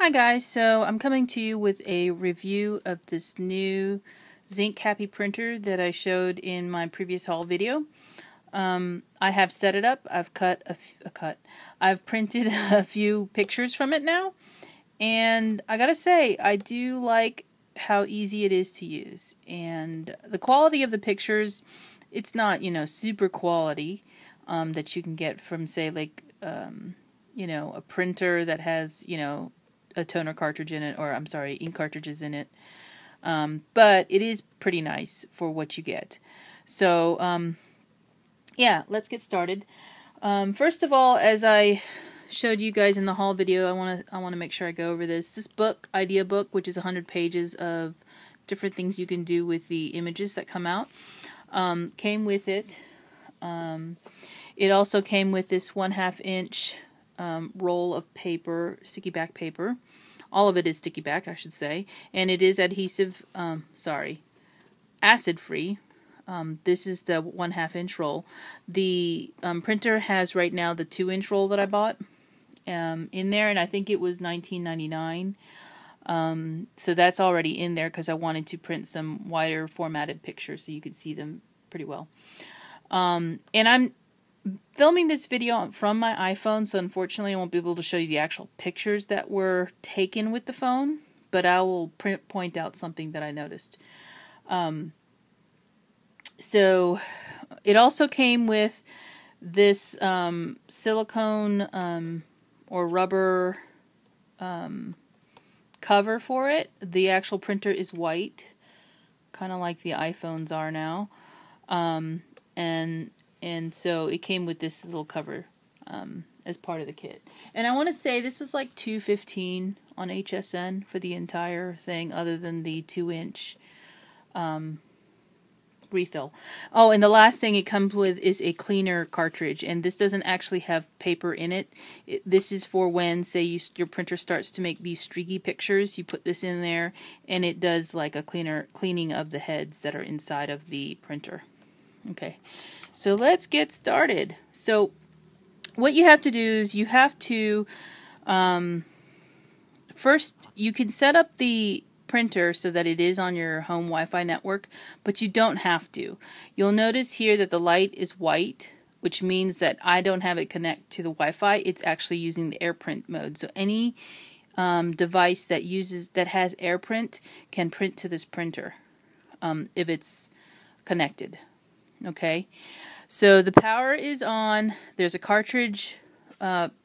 Hi guys, so I'm coming to you with a review of this new Zink Happy printer that I showed in my previous haul video. I have set it up, I've I've printed a few pictures from it now, and I gotta say, I do like how easy it is to use, and the quality of the pictures, it's not, super quality that you can get from, say, like, a printer that has, a toner cartridge in it, or I'm sorry, ink cartridges in it. But it is pretty nice for what you get. So, yeah, let's get started. First of all, as I showed you guys in the haul video, I want to make sure I go over this. This book, idea book, which is 100 pages of different things you can do with the images that come out, came with it. It also came with this 1/2 inch roll of paper, sticky back paper. All of it is sticky back, I should say, and it is acid free. This is the 1/2 inch roll. The printer has right now the 2-inch roll that I bought in there, and I think it was $19.99. So that's already in there because I wanted to print some wider formatted pictures so you could see them pretty well. And I'm filming this video from my iPhone, so unfortunately I won't be able to show you the actual pictures that were taken with the phone, but I will point out something that I noticed. So it also came with this silicone or rubber cover for it. The actual printer is white, kind of like the iPhones are now, and so it came with this little cover as part of the kit. And I want to say this was like $2.15 on HSN for the entire thing, other than the 2-inch refill. Oh, and the last thing it comes with is a cleaner cartridge, and this doesn't actually have paper in it. This is for when, say, your printer starts to make these streaky pictures. You put this in there, and it does like a cleaning of the heads that are inside of the printer. Okay, so let's get started. So what you have to do is you have to first, you can set up the printer so that it is on your home Wi-Fi network, but you don't have to. You'll notice here that the light is white, which means that I don't have it connect to the Wi-Fi. It's actually using the AirPrint mode. So any device that has AirPrint can print to this printer if it's connected. Okay, so the power is on. There's a cartridge,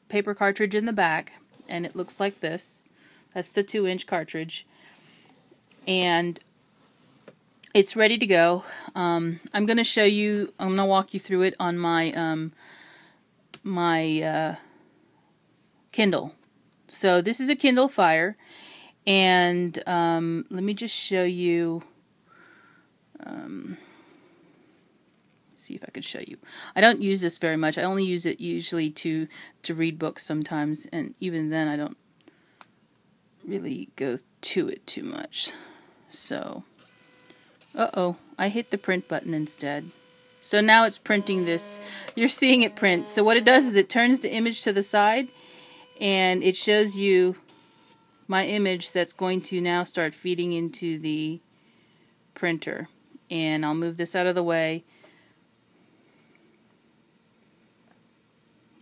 paper cartridge in the back, and it looks like this. That's the 2-inch cartridge, and it's ready to go. I'm going to show you. I'm going to walk you through it on my Kindle. So this is a Kindle Fire, and let me just show you. See if I can show you. I don't use this very much. I only use it usually to read books sometimes, and even then I don't really go to it too much. So, I hit the print button instead. So now it's printing this. You're seeing it print. So what it does is it turns the image to the side, and it shows you my image that's going to now start feeding into the printer. And I'll move this out of the way.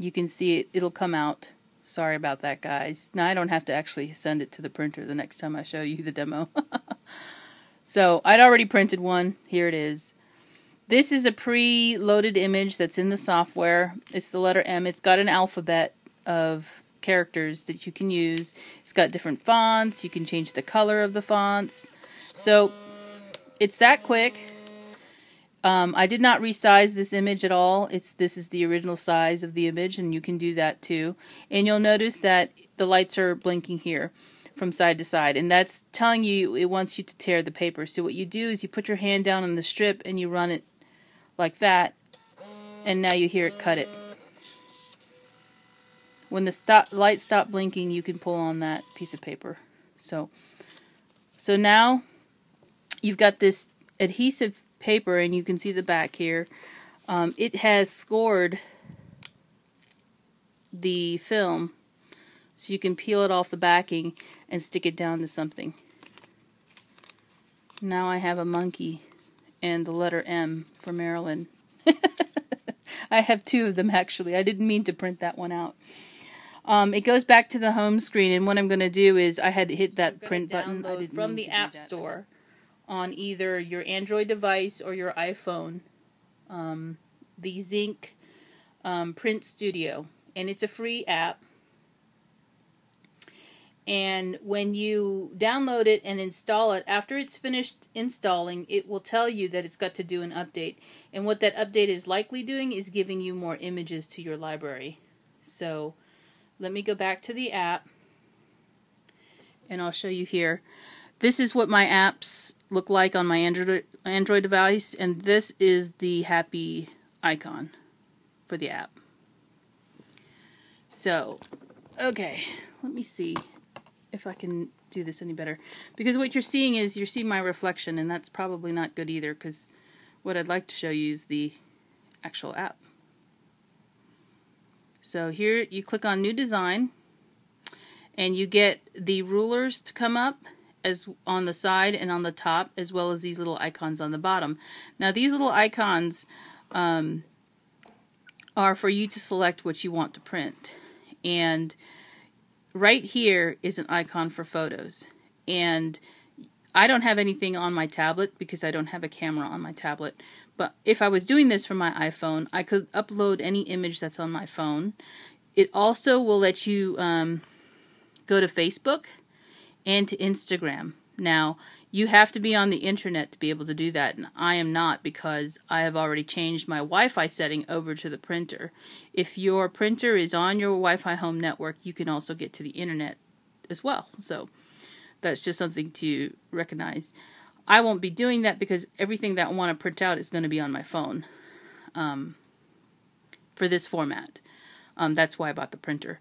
You can see it'll come out. Sorry about that, guys. Now I don't have to actually send it to the printer the next time I show you the demo. So I'd already printed one. Here it is. This is a pre-loaded image that's in the software. It's the letter M. It's got an alphabet of characters that you can use. It's got different fonts. You can change the color of the fonts. So it's that quick. I did not resize this image at all. This is the original size of the image, and you can do that too. And you'll notice that the lights are blinking here from side to side, and that's telling you it wants you to tear the paper. So what you do is you put your hand down on the strip and you run it like that, and now you hear it cut it. When the lights stop blinking, you can pull on that piece of paper. So now you've got this adhesive paper, and you can see the back here. It has scored the film so you can peel it off the backing and stick it down to something. Now I have a monkey and the letter M for Maryland. I have two of them actually. I didn't mean to print that one out. It goes back to the home screen, and what I'm going to do is I had to hit that print button. I didn't from the App Store on either your Android device or your iPhone, the Zink Print Studio, and it's a free app. And when you download it and install it, after it's finished installing, it will tell you that it's got to do an update. And what that update is likely doing is giving you more images to your library. So let me go back to the app, and I'll show you here. This is what my apps look like on my Android device, and this is the happy icon for the app. So, okay, let me see if I can do this any better. Because what you're seeing is you're seeing my reflection, and that's probably not good either, because what I'd like to show you is the actual app. So here you click on New Design, and you get the rulers to come up as on the side and on the top, as well as these little icons on the bottom. Now these little icons are for you to select what you want to print. And right here is an icon for photos. And I don't have anything on my tablet because I don't have a camera on my tablet. But if I was doing this from my iPhone, I could upload any image that's on my phone. It also will let you go to Facebook and to Instagram. Now, you have to be on the internet to be able to do that, and I am not, because I have already changed my Wi-Fi setting over to the printer. If your printer is on your Wi-Fi home network, you can also get to the internet as well. So that's just something to recognize. I won't be doing that because everything that I want to print out is going to be on my phone for this format. That's why I bought the printer.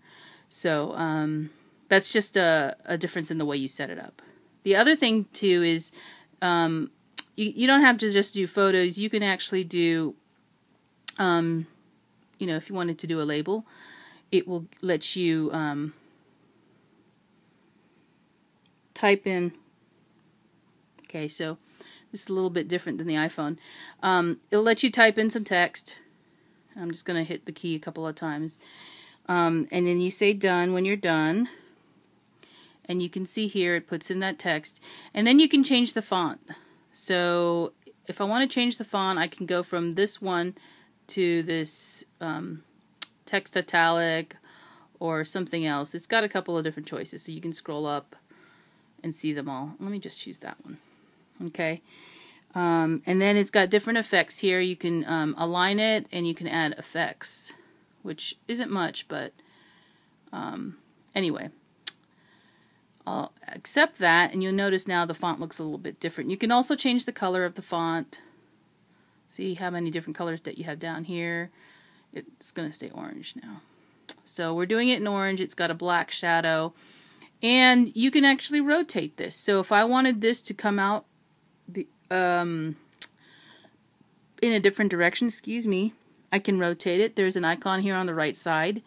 So that's just a difference in the way you set it up. The other thing too is you don't have to just do photos. You can actually do, you know, if you wanted to do a label, it will let you type in. Okay, so this is a little bit different than the iPhone. It'll let you type in some text. I'm just going to hit the key a couple of times. And then you say done when you're done. And you can see here it puts in that text. And then you can change the font. So if I want to change the font, I can go from this one to this text italic or something else. It's got a couple of different choices, so you can scroll up and see them all. Let me just choose that one. Okay, and then it's got different effects here. You can align it, and you can add effects, which isn't much, but anyway, I'll accept that, and you'll notice now the font looks a little bit different. You can also change the color of the font. See how many different colors that you have down here. It's going to stay orange now. So we're doing it in orange. It's got a black shadow, and you can actually rotate this. So if I wanted this to come out in a different direction, excuse me, I can rotate it. There's an icon here on the right side,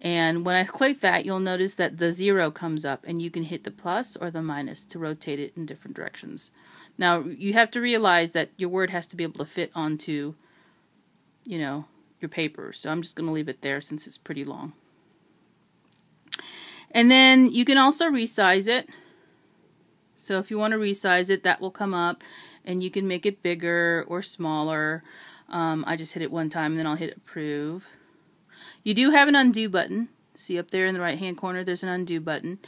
and when I click that, you'll notice that the 0 comes up, and you can hit the plus or the minus to rotate it in different directions. Now you have to realize that your word has to be able to fit onto, you know, your paper, so I'm just going to leave it there since it's pretty long. And then you can also resize it. So if you want to resize it, that will come up, and you can make it bigger or smaller. I just hit it one time, and then I'll hit approve. You do have an undo button. See up there in the right hand corner, there's an undo button.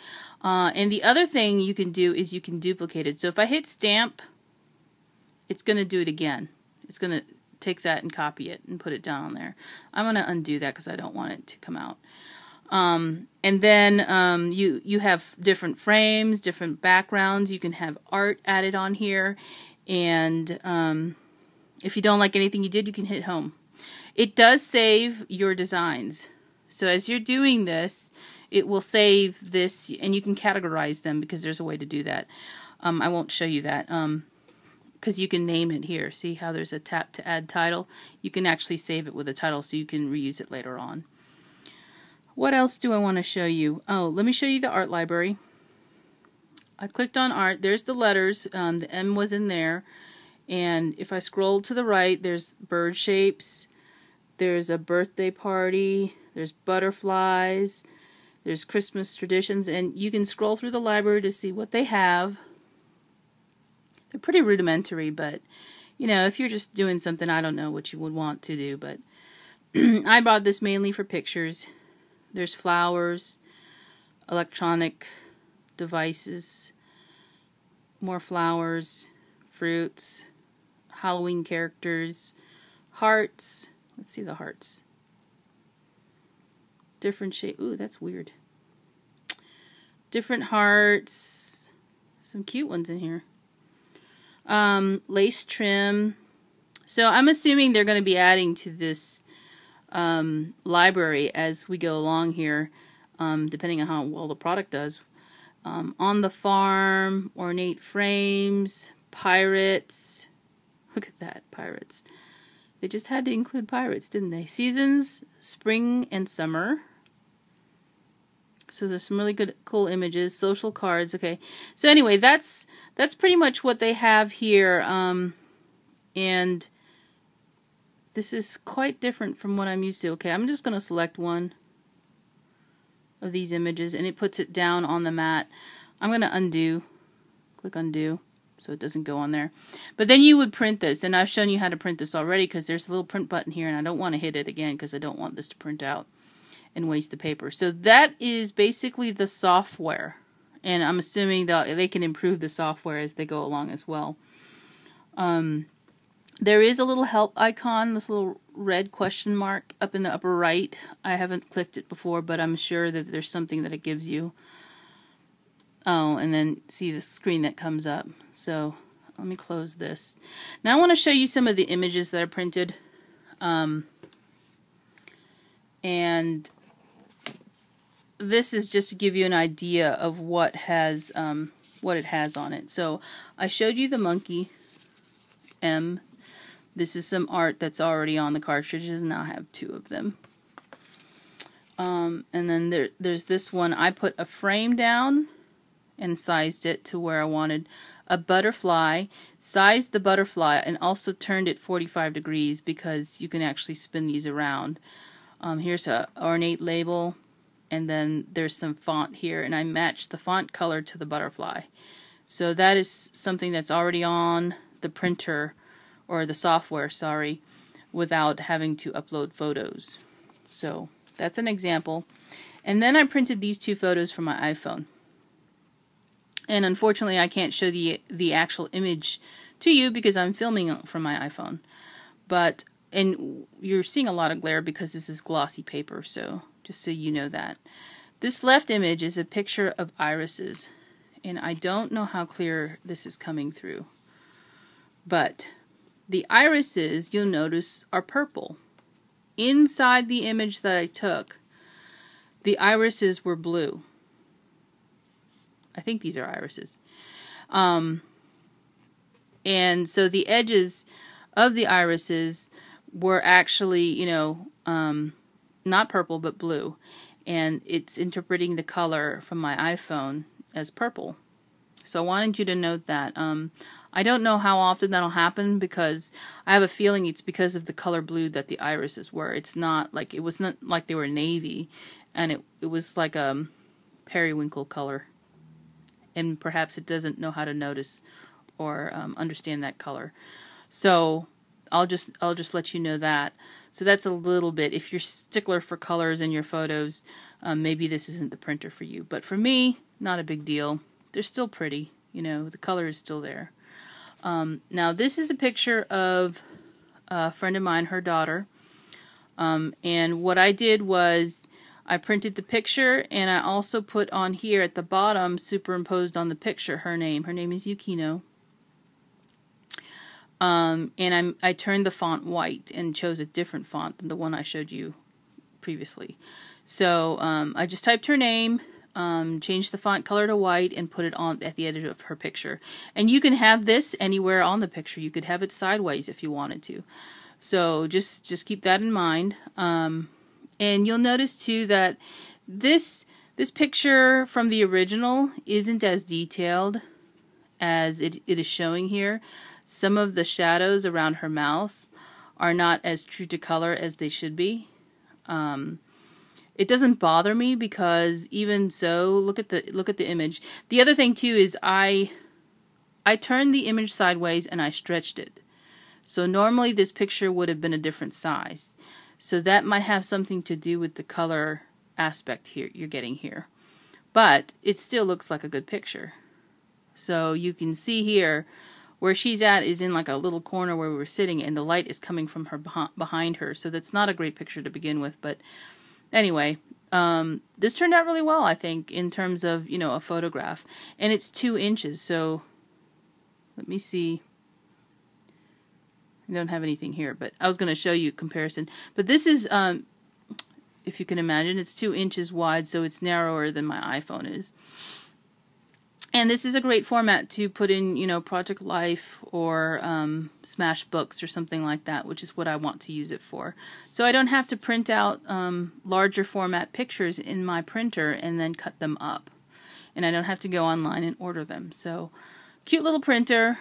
And the other thing you can do is you can duplicate it. So if I hit stamp, it's going to do it again. It's going to take that and copy it and put it down on there. I'm going to undo that because I don't want it to come out. And then you have different frames, different backgrounds. You can have art added on here. And if you don't like anything you did, you can hit home. It does save your designs. So as you're doing this, it will save this, and you can categorize them because there's a way to do that. I won't show you that because you can name it here. See how there's a tap to add title? You can actually save it with a title so you can reuse it later on. What else do I want to show you? Oh, let me show you the art library. I clicked on art. There's the letters. The M was in there. And if I scroll to the right, there's bird shapes. There's a birthday party. There's butterflies. There's Christmas traditions. And you can scroll through the library to see what they have. They're pretty rudimentary, but, you know, if you're just doing something, I don't know what you would want to do. But I bought this mainly for pictures. There's flowers, electronic devices, more flowers, fruits, Halloween characters, hearts. Let's see the hearts. Different shape. Ooh, that's weird. Different hearts. Some cute ones in here. Lace trim. So I'm assuming they're going to be adding to this library as we go along here, depending on how well the product does. On the farm, ornate frames, pirates. Look at that, pirates. They just had to include pirates, didn't they? Seasons, spring and summer. So there's some really good, cool images. Social cards. Okay. So anyway, that's pretty much what they have here. And this is quite different from what I'm used to. Okay, I'm just going to select one of these images, and it puts it down on the mat. I'm going to undo. Click undo so it doesn't go on there. But then you would print this, and I've shown you how to print this already because there's a little print button here, and I don't want to hit it again because I don't want this to print out and waste the paper. So that is basically the software, and I'm assuming that they can improve the software as they go along as well. There is a little help icon, this little red question mark up in the upper right. I haven't clicked it before, but I'm sure that there's something that it gives you. Oh, and then see the screen that comes up. So let me close this. Now I want to show you some of the images that I printed. And this is just to give you an idea of what it has on it. So I showed you the monkey M. This is some art that's already on the cartridges, and I have 2 of them. And then there's this one. I put a frame down and sized it to where I wanted a butterfly, sized the butterfly, and also turned it 45 degrees because you can actually spin these around. Here's an ornate label, and then there's some font here, and I matched the font color to the butterfly. So that is something that's already on the printer, or the software, sorry, without having to upload photos. So that's an example. And then I printed these 2 photos from my iPhone. And unfortunately I can't show the actual image to you because I'm filming from my iPhone. But, and you're seeing a lot of glare because this is glossy paper, so just so you know that. This left image is a picture of irises. And I don't know how clear this is coming through. But the irises, you'll notice, are purple. Inside the image that I took, the irises were blue. I think these are irises. And so the edges of the irises were actually, you know, not purple but blue. And it's interpreting the color from my iPhone as purple. So I wanted you to note that. I don't know how often that'll happen because I have a feeling it's because of the color blue that the irises were. It's not like, it was not like they were navy, and it was like a periwinkle color. And perhaps it doesn't know how to notice or understand that color. So I'll just let you know that. So that's a little bit, if you're stickler for colors in your photos, maybe this isn't the printer for you. But for me, not a big deal. They're still pretty, you know, the color is still there. Now this is a picture of a friend of mine, her daughter. And what I did was I printed the picture, and I also put on here at the bottom, superimposed on the picture, her name. Her name is Yukino. And I turned the font white and chose a different font than the one I showed you previously. So I just typed her name, changed the font color to white, and put it on at the edge of her picture. And you can have this anywhere on the picture. You could have it sideways if you wanted to. So just keep that in mind. And you'll notice too that this picture from the original isn't as detailed as it is showing here. Some of the shadows around her mouth are not as true to color as they should be. It doesn't bother me because even so, look at the image. The other thing too is I turned the image sideways and I stretched it. So normally this picture would have been a different size. So that might have something to do with the color aspect here you're getting here. But it still looks like a good picture. So you can see here where she's at is in like a little corner where we were sitting, and the light is coming from her behind her. So that's not a great picture to begin with, but anyway, this turned out really well, I think, in terms of, you know, a photograph. And it's 2 inches, so let me see. I don't have anything here, but I was going to show you a comparison. But this is, if you can imagine, it's 2 inches wide, so it's narrower than my iPhone is. And this is a great format to put in, you know, Project Life or Smash Books or something like that, which is what I want to use it for. So I don't have to print out larger format pictures in my printer and then cut them up. And I don't have to go online and order them. So, cute little printer,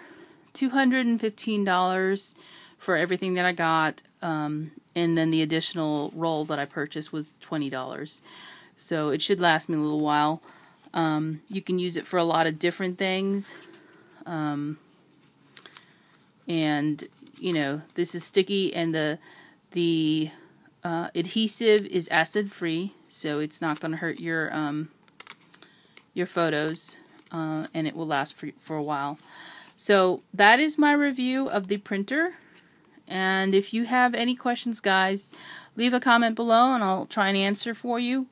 $215 for everything that I got. And then the additional roll that I purchased was $20. So it should last me a little while. You can use it for a lot of different things. And, you know, this is sticky, and the adhesive is acid-free, so it's not going to hurt your photos, and it will last for a while. So that is my review of the printer. And if you have any questions, guys, leave a comment below, and I'll try and answer for you.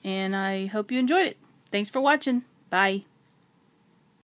And I hope you enjoyed it. Thanks for watching. Bye.